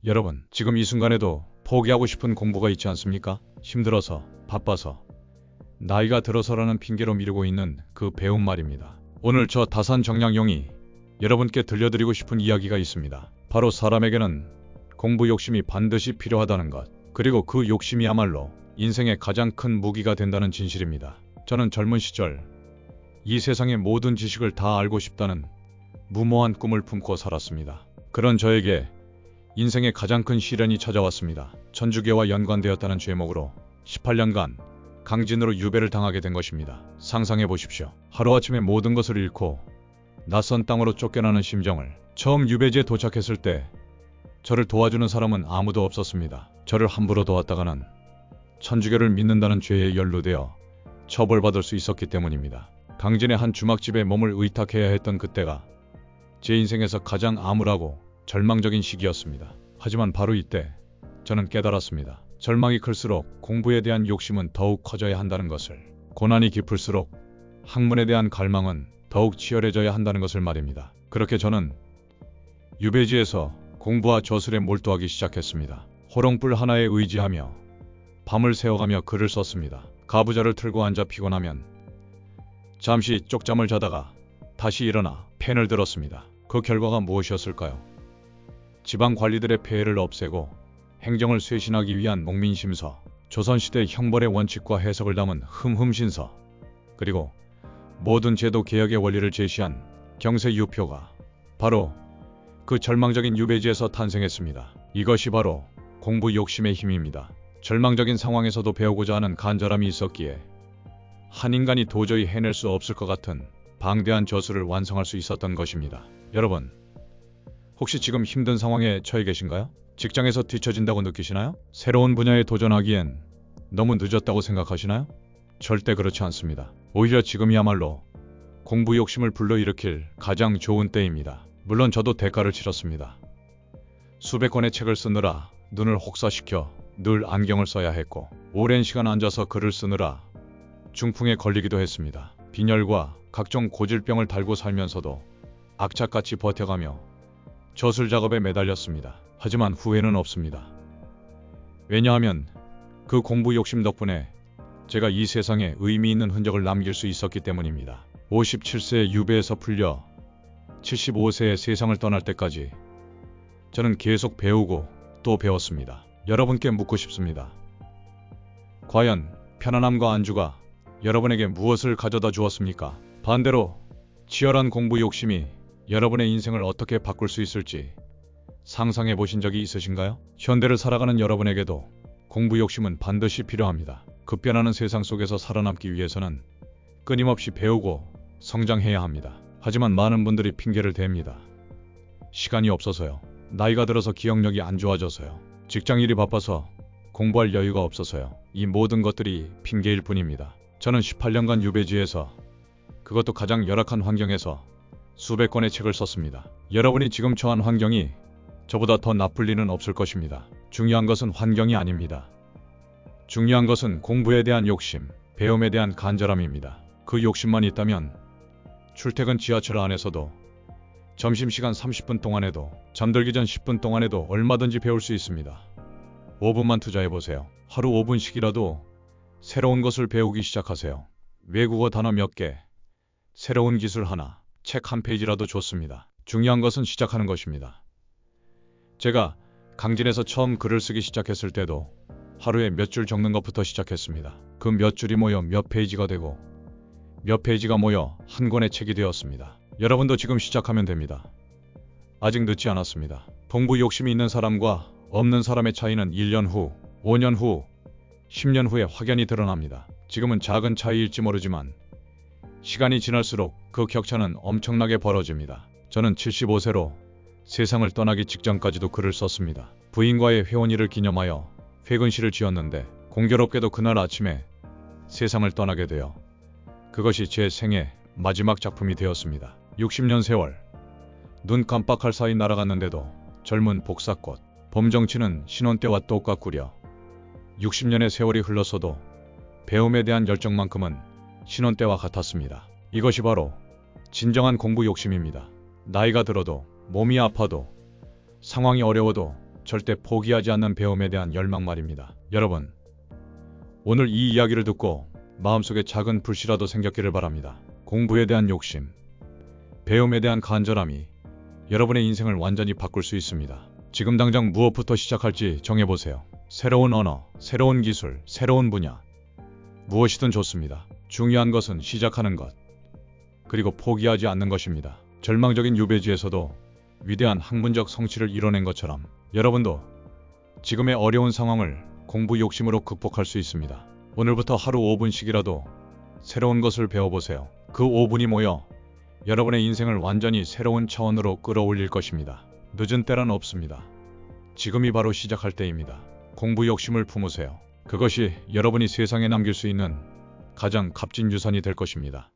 여러분, 지금 이 순간에도 포기하고 싶은 공부가 있지 않습니까? 힘들어서, 바빠서, 나이가 들어서라는 핑계로 미루고 있는 그 배움 말입니다. 오늘 저 다산정량용이 여러분께 들려드리고 싶은 이야기가 있습니다. 바로 사람에게는 공부 욕심이 반드시 필요하다는 것, 그리고 그 욕심이야말로 인생의 가장 큰 무기가 된다는 진실입니다. 저는 젊은 시절 이 세상의 모든 지식을 다 알고 싶다는 무모한 꿈을 품고 살았습니다. 그런 저에게 인생의 가장 큰 시련이 찾아왔습니다. 천주교와 연관되었다는 죄목으로 18년간 강진으로 유배를 당하게 된 것입니다. 상상해 보십시오. 하루아침에 모든 것을 잃고 낯선 땅으로 쫓겨나는 심정을. 처음 유배지에 도착했을 때 저를 도와주는 사람은 아무도 없었습니다. 저를 함부로 도왔다가는 천주교를 믿는다는 죄에 연루되어 처벌받을 수 있었기 때문입니다. 강진의 한 주막집에 몸을 의탁해야 했던 그때가 제 인생에서 가장 암울하고 절망적인 시기였습니다. 하지만 바로 이때 저는 깨달았습니다. 절망이 클수록 공부에 대한 욕심은 더욱 커져야 한다는 것을. 고난이 깊을수록 학문에 대한 갈망은 더욱 치열해져야 한다는 것을 말입니다. 그렇게 저는 유배지에서 공부와 저술에 몰두하기 시작했습니다. 호롱불 하나에 의지하며 밤을 새워가며 글을 썼습니다. 가부좌를 틀고 앉아 피곤하면 잠시 쪽잠을 자다가 다시 일어나 펜을 들었습니다. 그 결과가 무엇이었을까요? 지방 관리들의 폐해를 없애고 행정을 쇄신하기 위한 목민심서, 조선시대 형벌의 원칙과 해석을 담은 흠흠신서, 그리고 모든 제도 개혁의 원리를 제시한 경세유표가 바로 그 절망적인 유배지에서 탄생했습니다. 이것이 바로 공부 욕심의 힘입니다. 절망적인 상황에서도 배우고자 하는 간절함이 있었기에 한 인간이 도저히 해낼 수 없을 것 같은 방대한 저술을 완성할 수 있었던 것입니다. 여러분, 혹시 지금 힘든 상황에 처해 계신가요? 직장에서 뒤처진다고 느끼시나요? 새로운 분야에 도전하기엔 너무 늦었다고 생각하시나요? 절대 그렇지 않습니다. 오히려 지금이야말로 공부 욕심을 불러일으킬 가장 좋은 때입니다. 물론 저도 대가를 치렀습니다. 수백 권의 책을 쓰느라 눈을 혹사시켜 늘 안경을 써야 했고, 오랜 시간 앉아서 글을 쓰느라 중풍에 걸리기도 했습니다. 빈혈과 각종 고질병을 달고 살면서도 악착같이 버텨가며 저술 작업에 매달렸습니다. 하지만 후회는 없습니다. 왜냐하면 그 공부 욕심 덕분에 제가 이 세상에 의미 있는 흔적을 남길 수 있었기 때문입니다. 57세에 유배에서 풀려 75세에 세상을 떠날 때까지 저는 계속 배우고 또 배웠습니다. 여러분께 묻고 싶습니다. 과연 편안함과 안주가 여러분에게 무엇을 가져다 주었습니까? 반대로 치열한 공부 욕심이 여러분의 인생을 어떻게 바꿀 수 있을지 상상해 보신 적이 있으신가요? 현대를 살아가는 여러분에게도 공부 욕심은 반드시 필요합니다. 급변하는 세상 속에서 살아남기 위해서는 끊임없이 배우고 성장해야 합니다. 하지만 많은 분들이 핑계를 댑니다. 시간이 없어서요. 나이가 들어서 기억력이 안 좋아져서요. 직장일이 바빠서 공부할 여유가 없어서요. 이 모든 것들이 핑계일 뿐입니다. 저는 18년간 유배지에서, 그것도 가장 열악한 환경에서 수백 권의 책을 썼습니다. 여러분이 지금 처한 환경이 저보다 더 나쁠 리는 없을 것입니다. 중요한 것은 환경이 아닙니다. 중요한 것은 공부에 대한 욕심, 배움에 대한 간절함입니다. 그 욕심만 있다면 출퇴근 지하철 안에서도 점심시간 30분 동안에도 잠들기 전 10분 동안에도 얼마든지 배울 수 있습니다. 5분만 투자해보세요. 하루 5분씩이라도 새로운 것을 배우기 시작하세요. 외국어 단어 몇 개, 새로운 기술 하나, 책 한 페이지라도 좋습니다. 중요한 것은 시작하는 것입니다. 제가 강진에서 처음 글을 쓰기 시작했을 때도 하루에 몇 줄 적는 것부터 시작했습니다. 그 몇 줄이 모여 몇 페이지가 되고 몇 페이지가 모여 한 권의 책이 되었습니다. 여러분도 지금 시작하면 됩니다. 아직 늦지 않았습니다. 공부 욕심이 있는 사람과 없는 사람의 차이는 1년 후, 5년 후, 10년 후에 확연히 드러납니다. 지금은 작은 차이일지 모르지만 시간이 지날수록 그 격차는 엄청나게 벌어집니다. 저는 75세로 세상을 떠나기 직전까지도 글을 썼습니다. 부인과의 회원일을 기념하여 회근시를 지었는데 공교롭게도 그날 아침에 세상을 떠나게 되어 그것이 제 생애 마지막 작품이 되었습니다. 60년 세월, 눈 깜빡할 사이 날아갔는데도 젊은 복사꽃, 봄 정치는 신혼 때와 똑같구려. 60년의 세월이 흘렀어도 배움에 대한 열정만큼은 신혼 때와 같았습니다. 이것이 바로 진정한 공부 욕심입니다. 나이가 들어도, 몸이 아파도, 상황이 어려워도 절대 포기하지 않는 배움에 대한 열망 말입니다. 여러분, 오늘 이 이야기를 듣고 마음속에 작은 불씨라도 생겼기를 바랍니다. 공부에 대한 욕심, 배움에 대한 간절함이 여러분의 인생을 완전히 바꿀 수 있습니다. 지금 당장 무엇부터 시작할지 정해보세요. 새로운 언어, 새로운 기술, 새로운 분야, 무엇이든 좋습니다. 중요한 것은 시작하는 것, 그리고 포기하지 않는 것입니다. 절망적인 유배지에서도 위대한 학문적 성취를 이뤄낸 것처럼 여러분도 지금의 어려운 상황을 공부 욕심으로 극복할 수 있습니다. 오늘부터 하루 5분씩이라도 새로운 것을 배워보세요. 그 5분이 모여 여러분의 인생을 완전히 새로운 차원으로 끌어올릴 것입니다. 늦은 때란 없습니다. 지금이 바로 시작할 때입니다. 공부 욕심을 품으세요. 그것이 여러분이 세상에 남길 수 있는 가장 값진 유산이 될 것입니다.